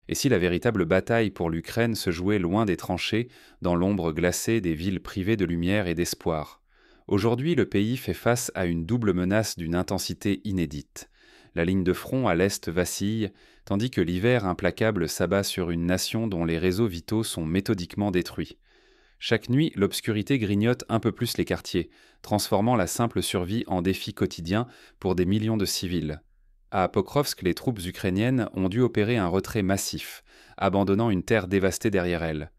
Et si la véritable bataille pour l'Ukraine se jouait loin des tranchées, dans l'ombre glacée des villes privées de lumière et d'espoir? Aujourd'hui, le pays fait face à une double menace d'une intensité inédite. La ligne de front à l'est vacille, tandis que l'hiver implacable s'abat sur une nation dont les réseaux vitaux sont méthodiquement détruits. Chaque nuit, l'obscurité grignote un peu plus les quartiers, transformant la simple survie en défi quotidien pour des millions de civils. À Pokrovsk, les troupes ukrainiennes ont dû opérer un retrait massif, abandonnant une terre dévastée derrière elles.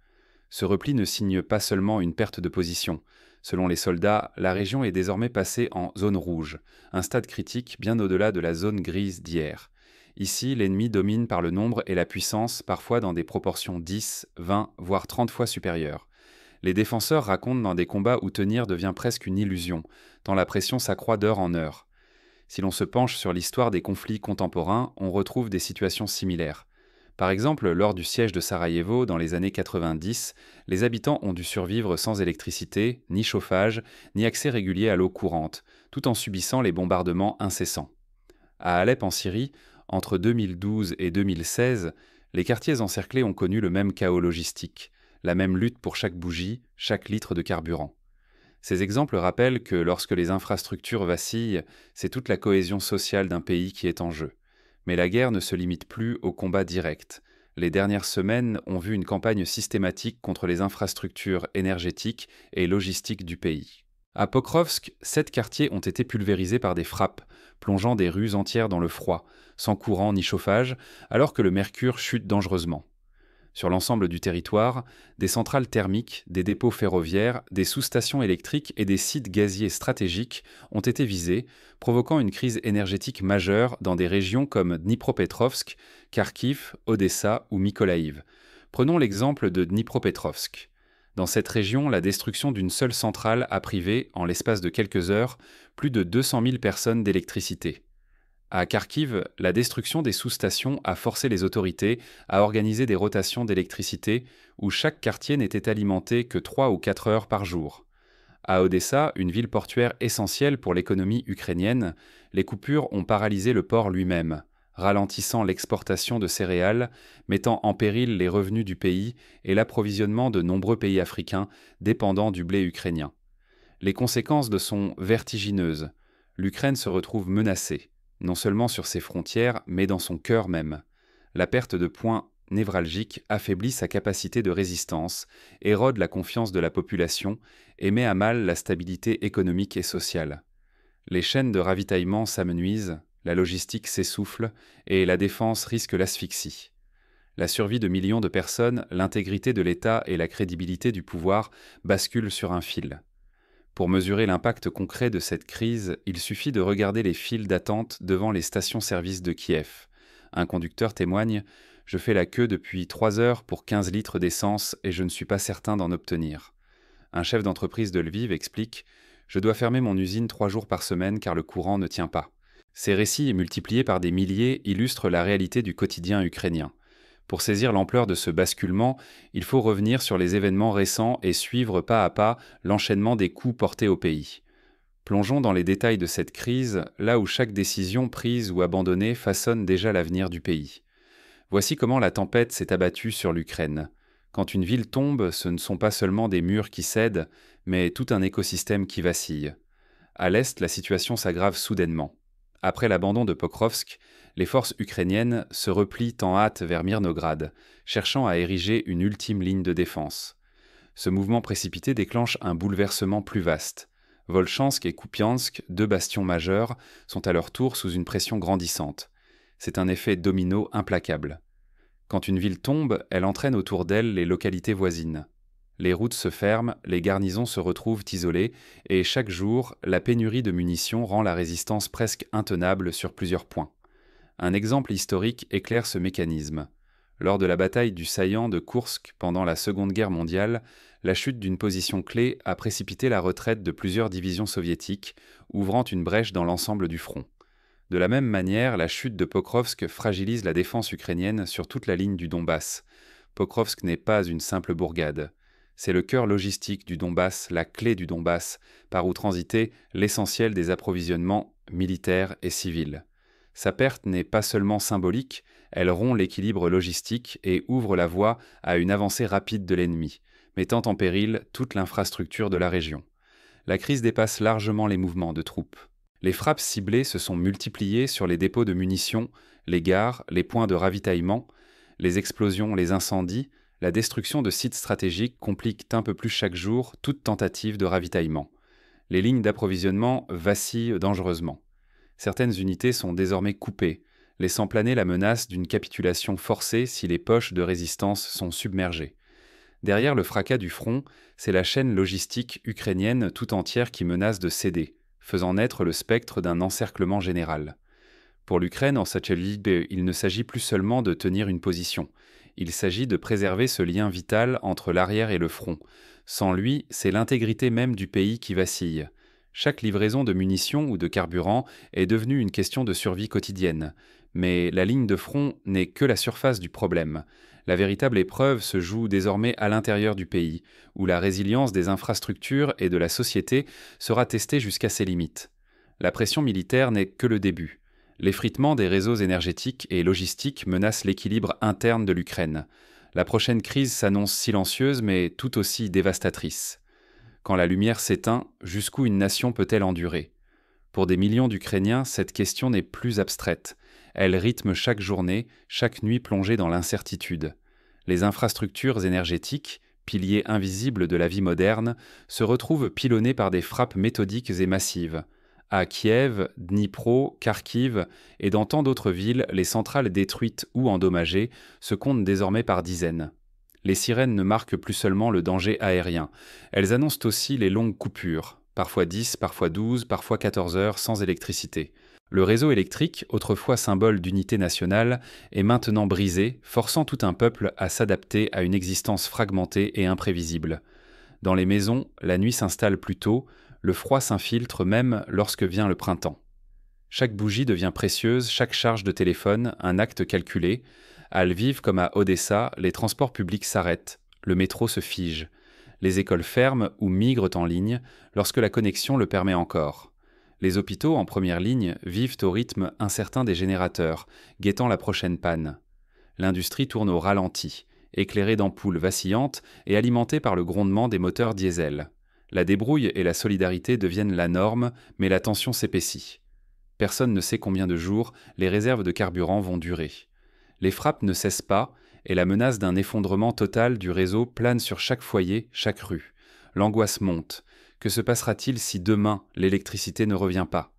Ce repli ne signe pas seulement une perte de position. Selon les soldats, la région est désormais passée en zone rouge, un stade critique bien au-delà de la zone grise d'hier. Ici, l'ennemi domine par le nombre et la puissance, parfois dans des proportions 10, 20, voire 30 fois supérieures. Les défenseurs racontent dans des combats où tenir devient presque une illusion, tant la pression s'accroît d'heure en heure. Si l'on se penche sur l'histoire des conflits contemporains, on retrouve des situations similaires. Par exemple, lors du siège de Sarajevo dans les années 90, les habitants ont dû survivre sans électricité, ni chauffage, ni accès régulier à l'eau courante, tout en subissant les bombardements incessants. À Alep en Syrie, entre 2012 et 2016, les quartiers encerclés ont connu le même chaos logistique, la même lutte pour chaque bougie, chaque litre de carburant. Ces exemples rappellent que lorsque les infrastructures vacillent, c'est toute la cohésion sociale d'un pays qui est en jeu. Mais la guerre ne se limite plus au combat direct. Les dernières semaines ont vu une campagne systématique contre les infrastructures énergétiques et logistiques du pays. À Pokrovsk, 7 quartiers ont été pulvérisés par des frappes, plongeant des rues entières dans le froid, sans courant ni chauffage, alors que le mercure chute dangereusement. Sur l'ensemble du territoire, des centrales thermiques, des dépôts ferroviaires, des sous-stations électriques et des sites gaziers stratégiques ont été visés, provoquant une crise énergétique majeure dans des régions comme Dnipropetrovsk, Kharkiv, Odessa ou Mykolaïv. Prenons l'exemple de Dnipropetrovsk. Dans cette région, la destruction d'une seule centrale a privé, en l'espace de quelques heures, plus de 200 000 personnes d'électricité. À Kharkiv, la destruction des sous-stations a forcé les autorités à organiser des rotations d'électricité où chaque quartier n'était alimenté que 3 ou 4 heures par jour. À Odessa, une ville portuaire essentielle pour l'économie ukrainienne, les coupures ont paralysé le port lui-même, ralentissant l'exportation de céréales, mettant en péril les revenus du pays et l'approvisionnement de nombreux pays africains dépendants du blé ukrainien. Les conséquences sont vertigineuses. L'Ukraine se retrouve menacée, non seulement sur ses frontières, mais dans son cœur même. La perte de points névralgiques affaiblit sa capacité de résistance, érode la confiance de la population et met à mal la stabilité économique et sociale. Les chaînes de ravitaillement s'amenuisent, la logistique s'essouffle et la défense risque l'asphyxie. La survie de millions de personnes, l'intégrité de l'État et la crédibilité du pouvoir basculent sur un fil. Pour mesurer l'impact concret de cette crise, il suffit de regarder les files d'attente devant les stations-service de Kiev. Un conducteur témoigne : « Je fais la queue depuis 3 heures pour 15 litres d'essence et je ne suis pas certain d'en obtenir. » Un chef d'entreprise de Lviv explique : « Je dois fermer mon usine 3 jours par semaine car le courant ne tient pas. » Ces récits, multipliés par des milliers, illustrent la réalité du quotidien ukrainien. Pour saisir l'ampleur de ce basculement, il faut revenir sur les événements récents et suivre pas à pas l'enchaînement des coups portés au pays. Plongeons dans les détails de cette crise, là où chaque décision prise ou abandonnée façonne déjà l'avenir du pays. Voici comment la tempête s'est abattue sur l'Ukraine. Quand une ville tombe, ce ne sont pas seulement des murs qui cèdent, mais tout un écosystème qui vacille. À l'est, la situation s'aggrave soudainement. Après l'abandon de Pokrovsk, les forces ukrainiennes se replient en hâte vers Mirnograd, cherchant à ériger une ultime ligne de défense. Ce mouvement précipité déclenche un bouleversement plus vaste. Volchansk et Kupiansk, 2 bastions majeurs, sont à leur tour sous une pression grandissante. C'est un effet domino implacable. Quand une ville tombe, elle entraîne autour d'elle les localités voisines. Les routes se ferment, les garnisons se retrouvent isolées, et chaque jour, la pénurie de munitions rend la résistance presque intenable sur plusieurs points. Un exemple historique éclaire ce mécanisme. Lors de la bataille du saillant de Koursk pendant la Seconde Guerre mondiale, la chute d'une position clé a précipité la retraite de plusieurs divisions soviétiques, ouvrant une brèche dans l'ensemble du front. De la même manière, la chute de Pokrovsk fragilise la défense ukrainienne sur toute la ligne du Donbass. Pokrovsk n'est pas une simple bourgade. C'est le cœur logistique du Donbass, la clé du Donbass, par où transitait l'essentiel des approvisionnements militaires et civils. Sa perte n'est pas seulement symbolique, Elle rompt l'équilibre logistique et ouvre la voie à une avancée rapide de l'ennemi, mettant en péril toute l'infrastructure de la région. La crise dépasse largement les mouvements de troupes. Les frappes ciblées se sont multipliées sur les dépôts de munitions, les gares, les points de ravitaillement. Les explosions, les incendies, la destruction de sites stratégiques compliquent un peu plus chaque jour toute tentative de ravitaillement. Les lignes d'approvisionnement vacillent dangereusement. Certaines unités sont désormais coupées, laissant planer la menace d'une capitulation forcée si les poches de résistance sont submergées. Derrière le fracas du front, c'est la chaîne logistique ukrainienne tout entière qui menace de céder, faisant naître le spectre d'un encerclement général. Pour l'Ukraine, en Sachelib, il ne s'agit plus seulement de tenir une position. Il s'agit de préserver ce lien vital entre l'arrière et le front. Sans lui, c'est l'intégrité même du pays qui vacille. Chaque livraison de munitions ou de carburant est devenue une question de survie quotidienne. Mais la ligne de front n'est que la surface du problème. La véritable épreuve se joue désormais à l'intérieur du pays, où la résilience des infrastructures et de la société sera testée jusqu'à ses limites. La pression militaire n'est que le début. L'effritement des réseaux énergétiques et logistiques menace l'équilibre interne de l'Ukraine. La prochaine crise s'annonce silencieuse mais tout aussi dévastatrice. Quand la lumière s'éteint, jusqu'où une nation peut-elle endurer ? Pour des millions d'Ukrainiens, cette question n'est plus abstraite. Elle rythme chaque journée, chaque nuit plongée dans l'incertitude. Les infrastructures énergétiques, piliers invisibles de la vie moderne, se retrouvent pilonnées par des frappes méthodiques et massives. À Kiev, Dnipro, Kharkiv et dans tant d'autres villes, les centrales détruites ou endommagées se comptent désormais par dizaines. Les sirènes ne marquent plus seulement le danger aérien, elles annoncent aussi les longues coupures, parfois 10, parfois 12, parfois 14 heures sans électricité. Le réseau électrique, autrefois symbole d'unité nationale, est maintenant brisé, forçant tout un peuple à s'adapter à une existence fragmentée et imprévisible. Dans les maisons, la nuit s'installe plus tôt, le froid s'infiltre même lorsque vient le printemps. Chaque bougie devient précieuse, chaque charge de téléphone, un acte calculé. À Lviv comme à Odessa, les transports publics s'arrêtent, le métro se fige. Les écoles ferment ou migrent en ligne lorsque la connexion le permet encore. Les hôpitaux en première ligne vivent au rythme incertain des générateurs, guettant la prochaine panne. L'industrie tourne au ralenti, éclairée d'ampoules vacillantes et alimentée par le grondement des moteurs diesel. La débrouille et la solidarité deviennent la norme, mais la tension s'épaissit. Personne ne sait combien de jours les réserves de carburant vont durer. Les frappes ne cessent pas, et la menace d'un effondrement total du réseau plane sur chaque foyer, chaque rue. L'angoisse monte. Que se passera-t-il si demain l'électricité ne revient pas ?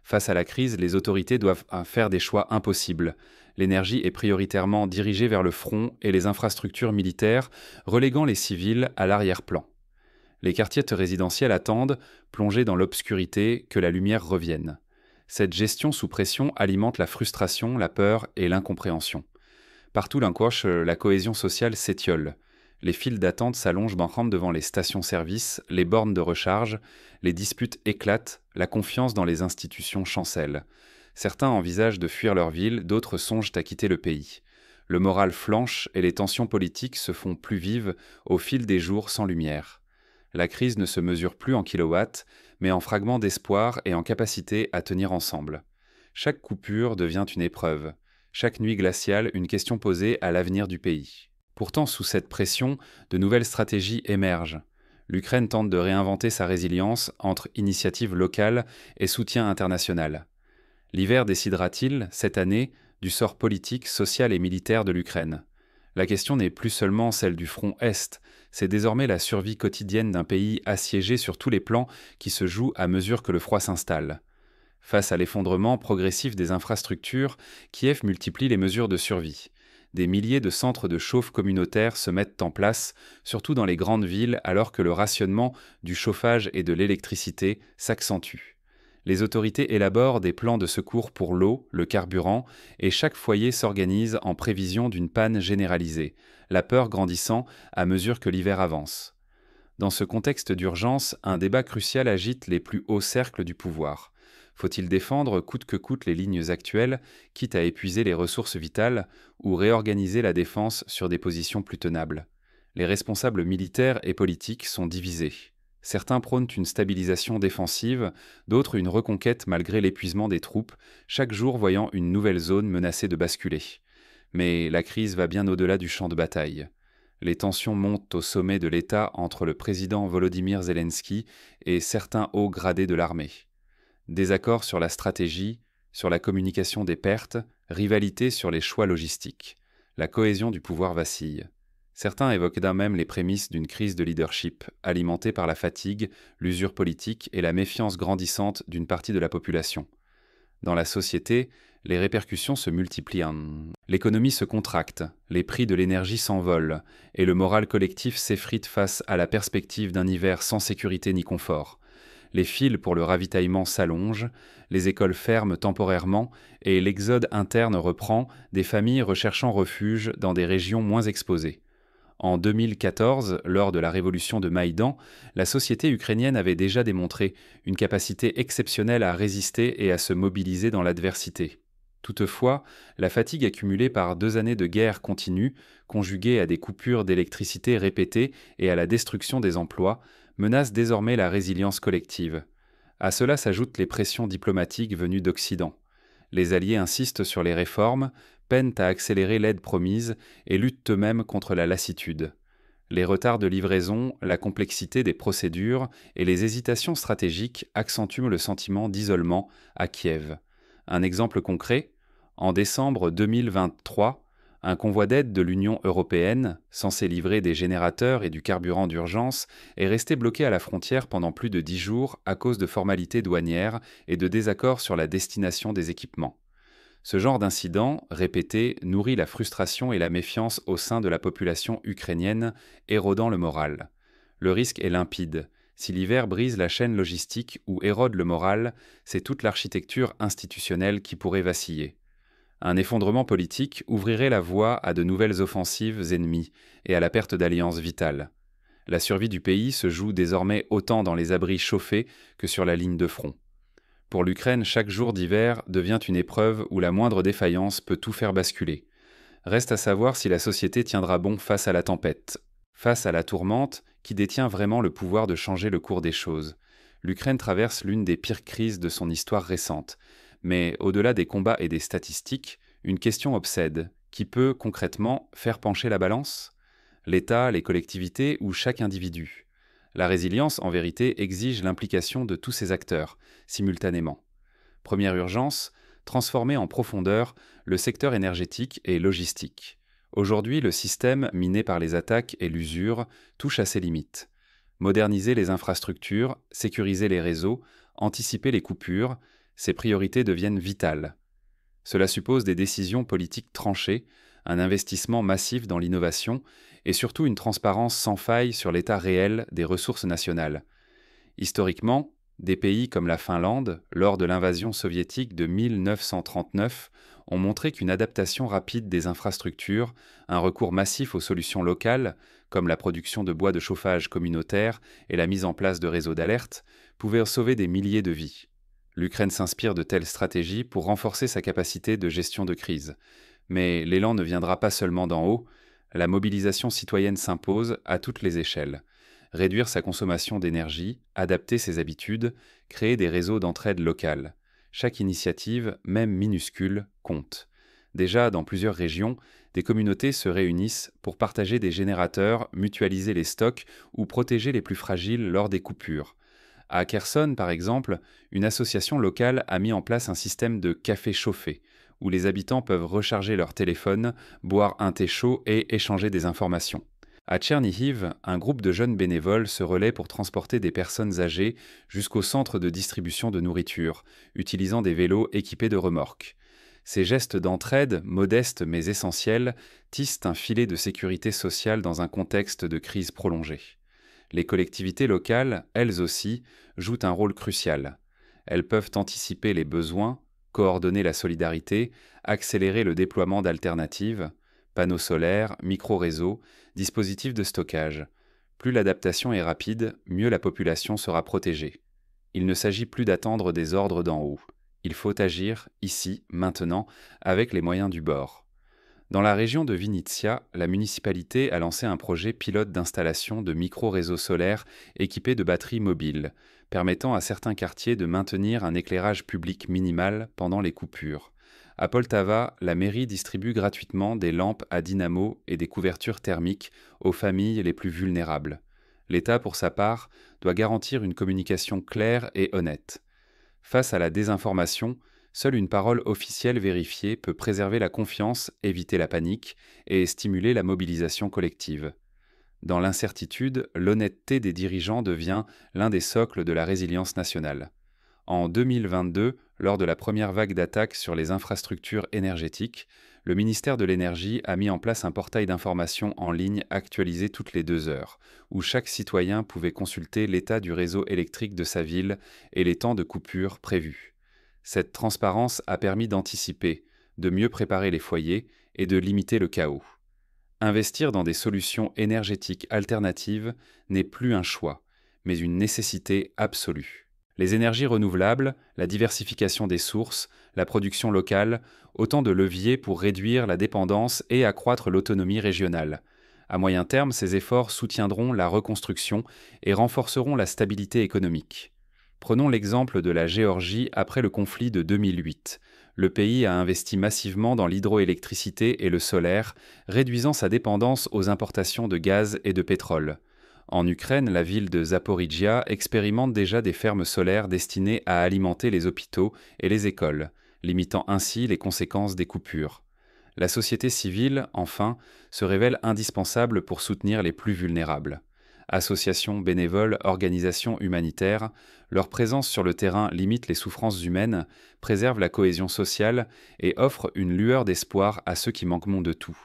Face à la crise, les autorités doivent faire des choix impossibles. L'énergie est prioritairement dirigée vers le front et les infrastructures militaires, reléguant les civils à l'arrière-plan. Les quartiers résidentiels attendent, plongés dans l'obscurité, que la lumière revienne. Cette gestion sous pression alimente la frustration, la peur et l'incompréhension. Partout la cohésion sociale s'étiole. Les files d'attente s'allongent devant les stations-service, les bornes de recharge, les disputes éclatent, la confiance dans les institutions chancelle. Certains envisagent de fuir leur ville, d'autres songent à quitter le pays. Le moral flanche et les tensions politiques se font plus vives au fil des jours sans lumière. La crise ne se mesure plus en kilowatts, mais en fragments d'espoir et en capacité à tenir ensemble. Chaque coupure devient une épreuve, chaque nuit glaciale une question posée à l'avenir du pays. Pourtant, sous cette pression, de nouvelles stratégies émergent. L'Ukraine tente de réinventer sa résilience entre initiatives locales et soutien international. L'hiver décidera-t-il, cette année, du sort politique, social et militaire de l'Ukraine ? La question n'est plus seulement celle du front Est, c'est désormais la survie quotidienne d'un pays assiégé sur tous les plans qui se joue à mesure que le froid s'installe. Face à l'effondrement progressif des infrastructures, Kiev multiplie les mesures de survie. Des milliers de centres de chauffe communautaires se mettent en place, surtout dans les grandes villes, alors que le rationnement du chauffage et de l'électricité s'accentue. Les autorités élaborent des plans de secours pour l'eau, le carburant, et chaque foyer s'organise en prévision d'une panne généralisée, la peur grandissant à mesure que l'hiver avance. Dans ce contexte d'urgence, un débat crucial agite les plus hauts cercles du pouvoir. Faut-il défendre coûte que coûte les lignes actuelles, quitte à épuiser les ressources vitales, ou réorganiser la défense sur des positions plus tenables ? Les responsables militaires et politiques sont divisés. Certains prônent une stabilisation défensive, d'autres une reconquête malgré l'épuisement des troupes, chaque jour voyant une nouvelle zone menacée de basculer. Mais la crise va bien au-delà du champ de bataille. Les tensions montent au sommet de l'État entre le président Volodymyr Zelensky et certains hauts gradés de l'armée. Désaccords sur la stratégie, sur la communication des pertes, rivalité sur les choix logistiques. La cohésion du pouvoir vacille. Certains évoquent d'un même les prémices d'une crise de leadership, alimentée par la fatigue, l'usure politique et la méfiance grandissante d'une partie de la population. Dans la société, les répercussions se multiplient. L'économie se contracte, les prix de l'énergie s'envolent, et le moral collectif s'effrite face à la perspective d'un hiver sans sécurité ni confort. Les files pour le ravitaillement s'allongent, les écoles ferment temporairement et l'exode interne reprend, des familles recherchant refuge dans des régions moins exposées. En 2014, lors de la révolution de Maïdan, la société ukrainienne avait déjà démontré une capacité exceptionnelle à résister et à se mobiliser dans l'adversité. Toutefois, la fatigue accumulée par 2 années de guerre continue, conjuguée à des coupures d'électricité répétées et à la destruction des emplois, menace désormais la résilience collective. À cela s'ajoutent les pressions diplomatiques venues d'Occident. Les Alliés insistent sur les réformes, peinent à accélérer l'aide promise et luttent eux-mêmes contre la lassitude. Les retards de livraison, la complexité des procédures et les hésitations stratégiques accentuent le sentiment d'isolement à Kiev. Un exemple concret, en décembre 2023, un convoi d'aide de l'Union européenne, censé livrer des générateurs et du carburant d'urgence, est resté bloqué à la frontière pendant plus de 10 jours à cause de formalités douanières et de désaccords sur la destination des équipements. Ce genre d'incident, répété, nourrit la frustration et la méfiance au sein de la population ukrainienne, érodant le moral. Le risque est limpide. Si l'hiver brise la chaîne logistique ou érode le moral, c'est toute l'architecture institutionnelle qui pourrait vaciller. Un effondrement politique ouvrirait la voie à de nouvelles offensives ennemies et à la perte d'alliances vitales. La survie du pays se joue désormais autant dans les abris chauffés que sur la ligne de front. Pour l'Ukraine, chaque jour d'hiver devient une épreuve où la moindre défaillance peut tout faire basculer. Reste à savoir si la société tiendra bon face à la tempête. Face à la tourmente, qui détient vraiment le pouvoir de changer le cours des choses. L'Ukraine traverse l'une des pires crises de son histoire récente. Mais au-delà des combats et des statistiques, une question obsède. Qui peut, concrètement, faire pencher la balance ? L'État, les collectivités ou chaque individu ? La résilience, en vérité, exige l'implication de tous ces acteurs, simultanément. Première urgence, transformer en profondeur le secteur énergétique et logistique. Aujourd'hui, le système, miné par les attaques et l'usure, touche à ses limites. Moderniser les infrastructures, sécuriser les réseaux, anticiper les coupures, ces priorités deviennent vitales. Cela suppose des décisions politiques tranchées, un investissement massif dans l'innovation et surtout une transparence sans faille sur l'état réel des ressources nationales. Historiquement, des pays comme la Finlande, lors de l'invasion soviétique de 1939, ont montré qu'une adaptation rapide des infrastructures, un recours massif aux solutions locales, comme la production de bois de chauffage communautaire et la mise en place de réseaux d'alerte, pouvaient sauver des milliers de vies. L'Ukraine s'inspire de telles stratégies pour renforcer sa capacité de gestion de crise. Mais l'élan ne viendra pas seulement d'en haut, la mobilisation citoyenne s'impose à toutes les échelles. Réduire sa consommation d'énergie, adapter ses habitudes, créer des réseaux d'entraide locales. Chaque initiative, même minuscule, compte. Déjà, dans plusieurs régions, des communautés se réunissent pour partager des générateurs, mutualiser les stocks ou protéger les plus fragiles lors des coupures. À Kherson, par exemple, une association locale a mis en place un système de café chauffé, où les habitants peuvent recharger leur téléphone, boire un thé chaud et échanger des informations. À Tchernihiv, un groupe de jeunes bénévoles se relaie pour transporter des personnes âgées jusqu'au centre de distribution de nourriture, utilisant des vélos équipés de remorques. Ces gestes d'entraide, modestes mais essentiels, tissent un filet de sécurité sociale dans un contexte de crise prolongée. Les collectivités locales, elles aussi, jouent un rôle crucial. Elles peuvent anticiper les besoins, coordonner la solidarité, accélérer le déploiement d'alternatives, panneaux solaires, micro-réseaux, dispositifs de stockage. Plus l'adaptation est rapide, mieux la population sera protégée. Il ne s'agit plus d'attendre des ordres d'en haut. Il faut agir, ici, maintenant, avec les moyens du bord. Dans la région de Vinnytsia, la municipalité a lancé un projet pilote d'installation de micro-réseaux solaires équipés de batteries mobiles, permettant à certains quartiers de maintenir un éclairage public minimal pendant les coupures. À Poltava, la mairie distribue gratuitement des lampes à dynamo et des couvertures thermiques aux familles les plus vulnérables. L'État, pour sa part, doit garantir une communication claire et honnête. Face à la désinformation, seule une parole officielle vérifiée peut préserver la confiance, éviter la panique et stimuler la mobilisation collective. Dans l'incertitude, l'honnêteté des dirigeants devient l'un des socles de la résilience nationale. En 2022, lors de la première vague d'attaques sur les infrastructures énergétiques, le ministère de l'Énergie a mis en place un portail d'information en ligne actualisé toutes les 2 heures, où chaque citoyen pouvait consulter l'état du réseau électrique de sa ville et les temps de coupure prévus. Cette transparence a permis d'anticiper, de mieux préparer les foyers et de limiter le chaos. Investir dans des solutions énergétiques alternatives n'est plus un choix, mais une nécessité absolue. Les énergies renouvelables, la diversification des sources, la production locale, autant de leviers pour réduire la dépendance et accroître l'autonomie régionale. À moyen terme, ces efforts soutiendront la reconstruction et renforceront la stabilité économique. Prenons l'exemple de la Géorgie après le conflit de 2008. Le pays a investi massivement dans l'hydroélectricité et le solaire, réduisant sa dépendance aux importations de gaz et de pétrole. En Ukraine, la ville de Zaporijia expérimente déjà des fermes solaires destinées à alimenter les hôpitaux et les écoles, limitant ainsi les conséquences des coupures. La société civile, enfin, se révèle indispensable pour soutenir les plus vulnérables. Associations, bénévoles, organisations humanitaires, leur présence sur le terrain limite les souffrances humaines, préserve la cohésion sociale et offre une lueur d'espoir à ceux qui manquent de tout.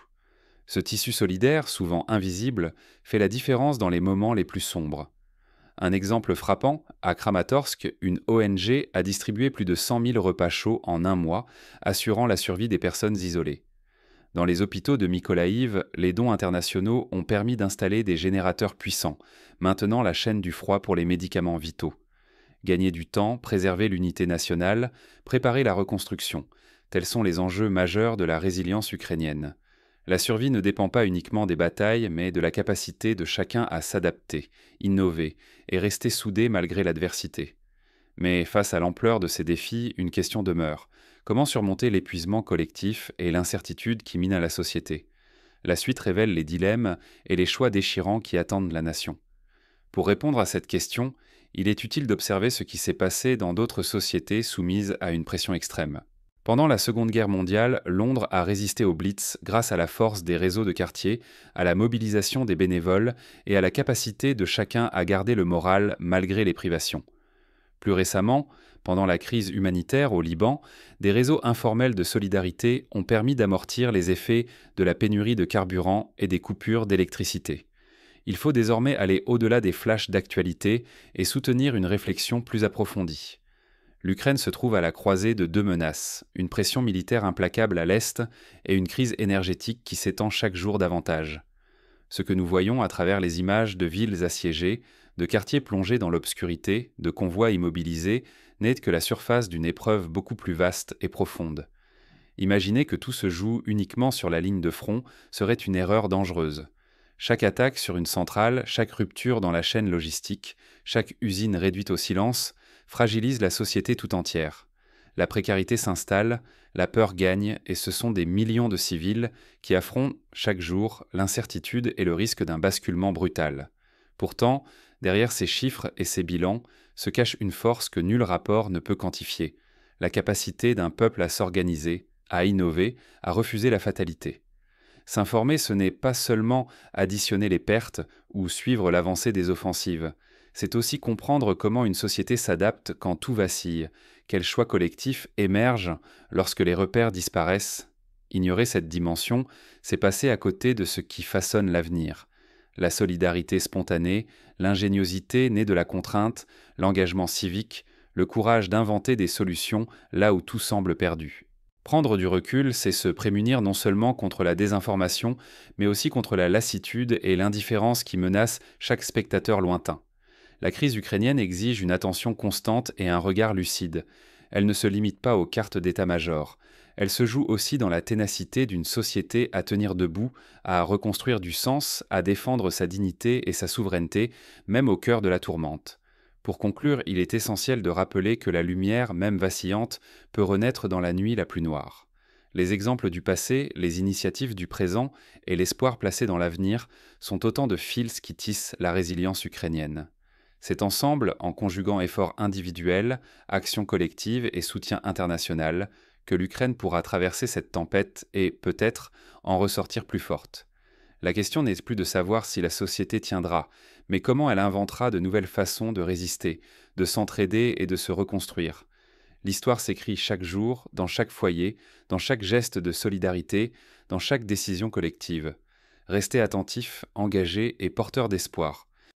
Ce tissu solidaire, souvent invisible, fait la différence dans les moments les plus sombres. Un exemple frappant, à Kramatorsk, une ONG a distribué plus de 100 000 repas chauds en un mois, assurant la survie des personnes isolées. Dans les hôpitaux de Mykolaïv, les dons internationaux ont permis d'installer des générateurs puissants, maintenant la chaîne du froid pour les médicaments vitaux. Gagner du temps, préserver l'unité nationale, préparer la reconstruction, tels sont les enjeux majeurs de la résilience ukrainienne. La survie ne dépend pas uniquement des batailles, mais de la capacité de chacun à s'adapter, innover et rester soudé malgré l'adversité. Mais face à l'ampleur de ces défis, une question demeure. Comment surmonter l'épuisement collectif et l'incertitude qui minent la société? La suite révèle les dilemmes et les choix déchirants qui attendent la nation. Pour répondre à cette question, il est utile d'observer ce qui s'est passé dans d'autres sociétés soumises à une pression extrême. Pendant la Seconde Guerre mondiale, Londres a résisté au Blitz grâce à la force des réseaux de quartier, à la mobilisation des bénévoles et à la capacité de chacun à garder le moral malgré les privations. Plus récemment, pendant la crise humanitaire au Liban, des réseaux informels de solidarité ont permis d'amortir les effets de la pénurie de carburant et des coupures d'électricité. Il faut désormais aller au-delà des flashs d'actualité et soutenir une réflexion plus approfondie. L'Ukraine se trouve à la croisée de 2 menaces, une pression militaire implacable à l'Est et une crise énergétique qui s'étend chaque jour davantage. Ce que nous voyons à travers les images de villes assiégées, de quartiers plongés dans l'obscurité, de convois immobilisés, n'est que la surface d'une épreuve beaucoup plus vaste et profonde. Imaginer que tout se joue uniquement sur la ligne de front serait une erreur dangereuse. Chaque attaque sur une centrale, chaque rupture dans la chaîne logistique, chaque usine réduite au silence, fragilise la société tout entière. La précarité s'installe, la peur gagne et ce sont des millions de civils qui affrontent chaque jour l'incertitude et le risque d'un basculement brutal. Pourtant, derrière ces chiffres et ces bilans, se cache une force que nul rapport ne peut quantifier, la capacité d'un peuple à s'organiser, à innover, à refuser la fatalité. S'informer, ce n'est pas seulement additionner les pertes ou suivre l'avancée des offensives, c'est aussi comprendre comment une société s'adapte quand tout vacille, quels choix collectifs émergent lorsque les repères disparaissent. Ignorer cette dimension, c'est passer à côté de ce qui façonne l'avenir. La solidarité spontanée, l'ingéniosité née de la contrainte, l'engagement civique, le courage d'inventer des solutions là où tout semble perdu. Prendre du recul, c'est se prémunir non seulement contre la désinformation, mais aussi contre la lassitude et l'indifférence qui menacent chaque spectateur lointain. La crise ukrainienne exige une attention constante et un regard lucide. Elle ne se limite pas aux cartes d'état-major. Elle se joue aussi dans la ténacité d'une société à tenir debout, à reconstruire du sens, à défendre sa dignité et sa souveraineté, même au cœur de la tourmente. Pour conclure, il est essentiel de rappeler que la lumière, même vacillante, peut renaître dans la nuit la plus noire. Les exemples du passé, les initiatives du présent et l'espoir placé dans l'avenir sont autant de fils qui tissent la résilience ukrainienne. C'est ensemble, en conjuguant efforts individuels, actions collectives et soutien international, que l'Ukraine pourra traverser cette tempête et, peut-être, en ressortir plus forte. La question n'est plus de savoir si la société tiendra, mais comment elle inventera de nouvelles façons de résister, de s'entraider et de se reconstruire. L'histoire s'écrit chaque jour, dans chaque foyer, dans chaque geste de solidarité, dans chaque décision collective. Restez attentifs, engagés et porteurs d'espoir.